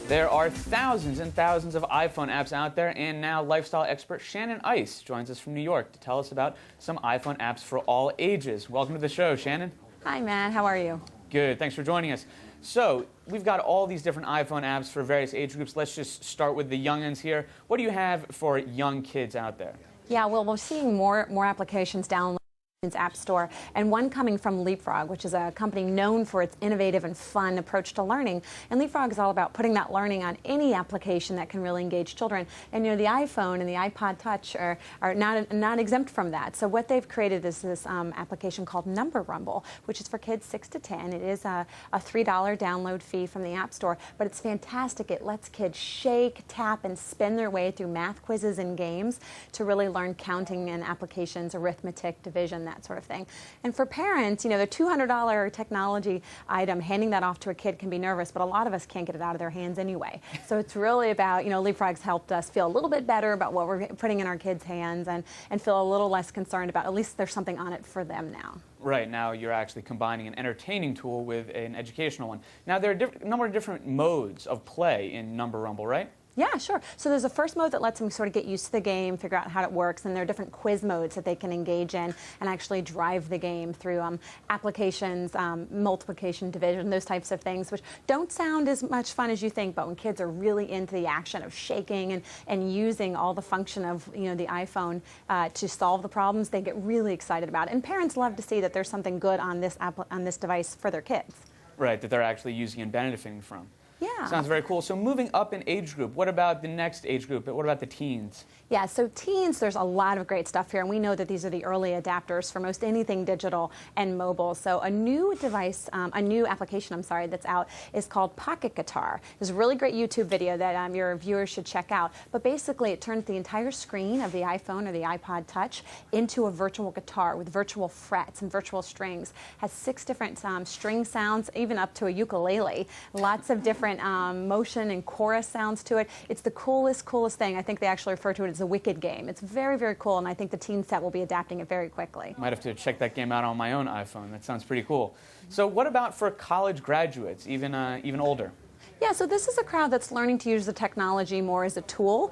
There are thousands and thousands of iPhone apps out there, and now lifestyle expert Shannon Ice joins us from New York to tell us about some iPhone apps for all ages. Welcome to the show, Shannon. Hi, Matt. How are you? Good. Thanks for joining us. So, we've got all these different iPhone apps for various age groups. Let's just start with the youngins here. What do you have for young kids out there? Yeah, well, we're seeing more applications downloaded App Store, and one coming from Leapfrog, which is a company known for its innovative and fun approach to learning. And Leapfrog is all about putting that learning on any application that can really engage children. And you know, the iPhone and the iPod Touch are not exempt from that. So what they've created is this application called Number Rumble, which is for kids 6 to 10. It is a $3 download fee from the App Store, but it's fantastic. It lets kids shake, tap, and spin their way through math quizzes and games to really learn counting and applications, arithmetic, division, that sort of thing. And for parents, you know, the $200 technology item, handing that off to a kid can be nervous, but a lot of us can't get it out of their hands anyway. So it's really about, you know, Leapfrog's helped us feel a little bit better about what we're putting in our kids' hands and feel a little less concerned about at least there's something on it for them now. Right, now you're actually combining an entertaining tool with an educational one. Now there are a number of different modes of play in Number Rumble, right? Yeah, sure. So there's a first mode that lets them sort of get used to the game, figure out how it works, and there are different quiz modes that they can engage in and actually drive the game through applications, multiplication, division, those types of things, which don't sound as much fun as you think, but when kids are really into the action of shaking and using all the function of, you know, the iPhone to solve the problems, they get really excited about it. And parents love to see that there's something good on this device for their kids. Right, that they're actually using and benefiting from. Yeah. Sounds very cool. So moving up in age group, what about the next age group? What about the teens? Yeah, so teens, there's a lot of great stuff here, and we know that these are the early adapters for most anything digital and mobile. So a new device, a new application, that's out is called Pocket Guitar. There's a really great YouTube video that your viewers should check out. But basically, it turns the entire screen of the iPhone or the iPod Touch into a virtual guitar with virtual frets and virtual strings. Has 6 different string sounds, even up to a ukulele. Lots of different motion and chorus sounds to it. It's the coolest thing. I think they actually refer to it as a wicked game. It's very, very cool, and I think the teen set will be adapting it very quickly. Might have to check that game out on my own iPhone. That sounds pretty cool. So what about for college graduates, even older? Yeah, so this is a crowd that's learning to use the technology more as a tool.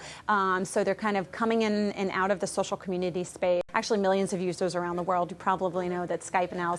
So they're kind of coming in and out of the social community space. Actually, millions of users around the world. You probably know that Skype now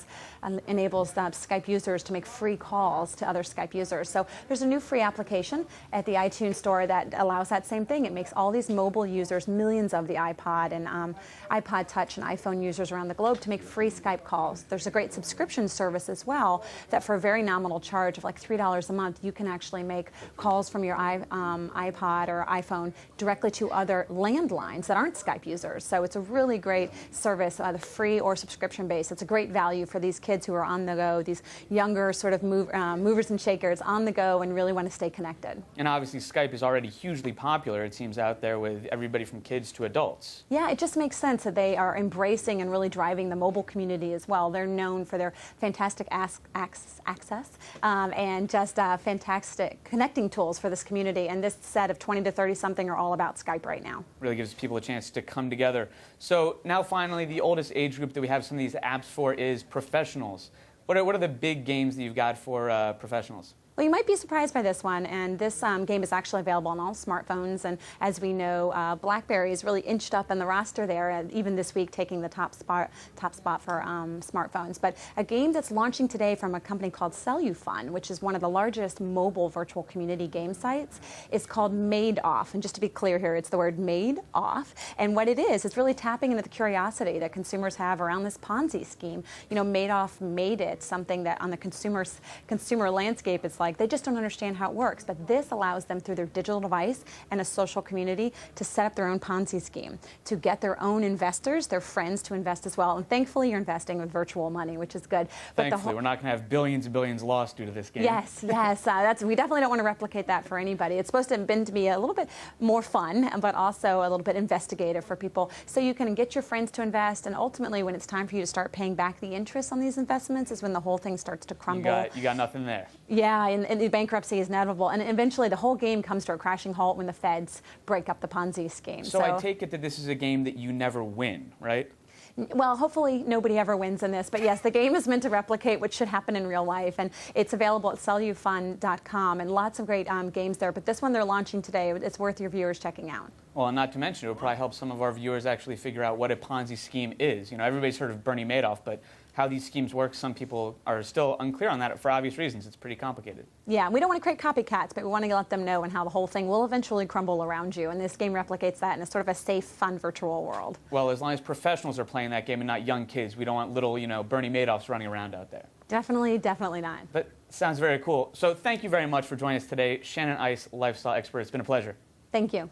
enables Skype users to make free calls to other Skype users. So there's a new free application at the iTunes Store that allows that same thing. It makes all these mobile users, millions of the iPod and iPod Touch and iPhone users around the globe, to make free Skype calls. There's a great subscription service as well that for a very nominal charge of like $3 a month, you can actually make calls from your iPod or iPhone directly to other landlines that aren't Skype users. So it's a really great service, the free or subscription based. It's a great value for these kids who are on the go, these younger sort of movers and shakers on the go and really want to stay connected. And obviously Skype is already hugely popular, it seems, out there with everybody from kids to adults. Yeah, it just makes sense that they are embracing and really driving the mobile community as well. They're known for their fantastic access and just fantastic connecting tools for this community. And this set of 20 to 30 something are all about Skype right now. Really gives people a chance to come together. So now finally, the oldest age group that we have some of these apps for is professionals. What are the big games that you've got for professionals? Well, you might be surprised by this one, and this game is actually available on all smartphones, and as we know, BlackBerry is really inched up in the roster there, even this week taking the top spot for smartphones. But a game that's launching today from a company called Cellufun, which is one of the largest mobile virtual community game sites, is called Made Off. And just to be clear here, it's the word Made Off. And what it is, it's really tapping into the curiosity that consumers have around this Ponzi scheme. You know, Madoff made it something that on the consumer landscape, it's like they just don't understand how it works. But this allows them through their digital device and a social community to set up their own Ponzi scheme, to get their own investors, their friends to invest as well. And thankfully, you're investing with virtual money, which is good. But thankfully, we're not going to have billions and billions lost due to this game. Yes, yes. We definitely don't want to replicate that for anybody. It's supposed to have been to be a little bit more fun, but also a little bit investigative for people. So you can get your friends to invest, and ultimately, when it's time for you to start paying back the interest on these investments is when the whole thing starts to crumble. You got nothing there. Yeah, and the bankruptcy is inevitable. And eventually the whole game comes to a crashing halt when the feds break up the Ponzi scheme. So I take it that this is a game that you never win, right? Well, hopefully nobody ever wins in this, but yes, the game is meant to replicate what should happen in real life, and it's available at sellyoufun.com, and lots of great games there. But this one they're launching today. It's worth your viewers checking out. Well, and not to mention, it would probably help some of our viewers actually figure out what a Ponzi scheme is. You know, everybody's heard of Bernie Madoff, but how these schemes work, some people are still unclear on that for obvious reasons. It's pretty complicated. Yeah, we don't want to create copycats, but we want to let them know and how the whole thing will eventually crumble around you. And this game replicates that in a sort of a safe, fun virtual world. Well, as long as professionals are playing that game and not young kids, we don't want little, Bernie Madoffs running around out there. Definitely, definitely not. But sounds very cool. So thank you very much for joining us today, Shannon Ice, lifestyle expert. It's been a pleasure. Thank you.